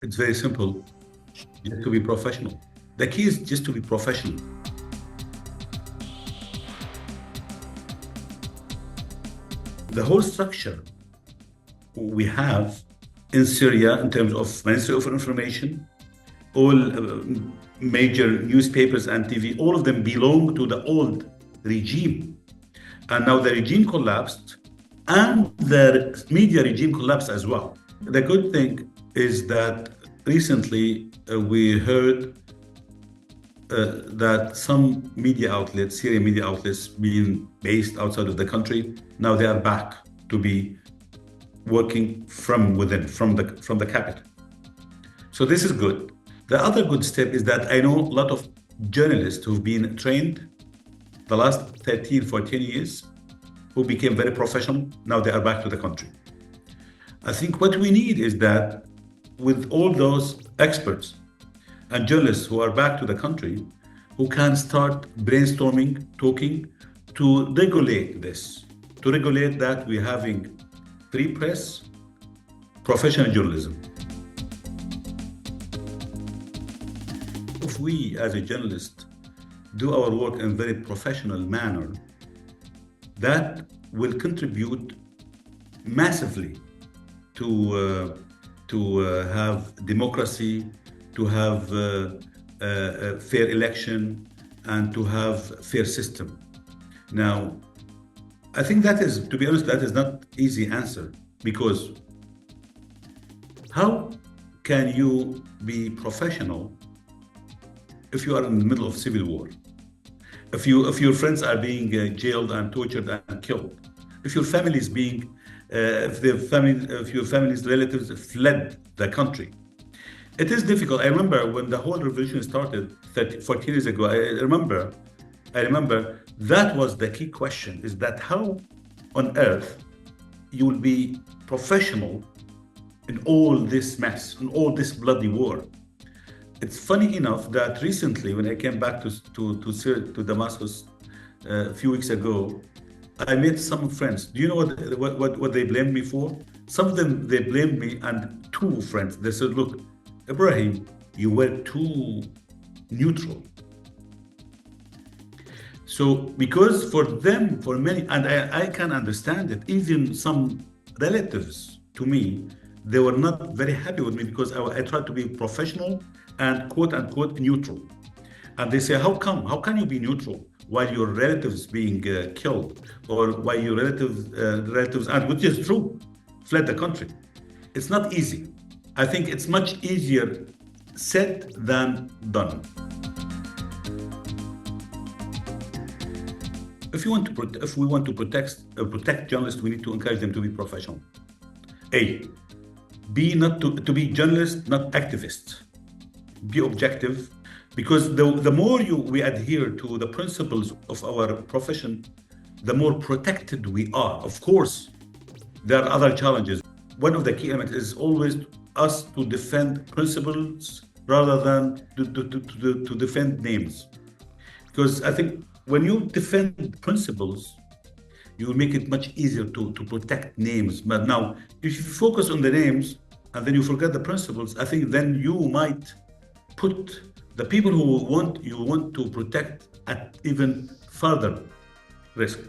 It's very simple, just to be professional. The key is just to be professional. The whole structure we have in Syria in terms of Ministry of Information, all major newspapers and TV, all of them belong to the old regime. And now the regime collapsed and the media regime collapsed as well. The good thing is that recently we heard that some media outlets, Syrian media outlets being based outside of the country, now they are back to be working from within, from the capital. So this is good. The other good step is that I know a lot of journalists who've been trained the last 13, 14 years, who became very professional. Now they are back to the country. I think what we need is that with all those experts and journalists who are back to the country, who can start brainstorming, talking to regulate this, to regulate that we're having free press, professional journalism. If we as a journalist do our work in a very professional manner, that will contribute massively to have democracy, to have a fair election, and to have fair system. Now, I think that is, to be honest, that is not easy answer, because how can you be professional if you are in the middle of civil war? If your friends are being jailed and tortured and killed, if your family is being, if your family's relatives fled the country, it is difficult. I remember when the whole revolution started 14 years ago. I remember that was the key question: is that how on earth you will be professional in all this mess, in all this bloody war? It's funny enough that recently, when I came back to Damascus a few weeks ago, I met some friends. Do you know what they blamed me for? Some of them, they blamed me, and two friends, they said, look, Ibrahim, you were too neutral. So, because for them, for many, and I can understand it, even some relatives to me, they were not very happy with me because I tried to be professional and quote unquote neutral. And they say, how can you be neutral while your relatives being killed, or while your relatives, and which is true, fled the country? It's not easy. I think it's much easier said than done. If we want to protect journalists, we need to encourage them to be professional. To be journalists, not activists. Be objective, because the more we adhere to the principles of our profession, the more protected we are. Of course, there are other challenges. One of the key elements is always us to defend principles rather than to defend names. Because I think when you defend principles, you will make it much easier to protect names. But now, if you focus on the names and then you forget the principles, I think then you might put the people you want to protect at even further risk.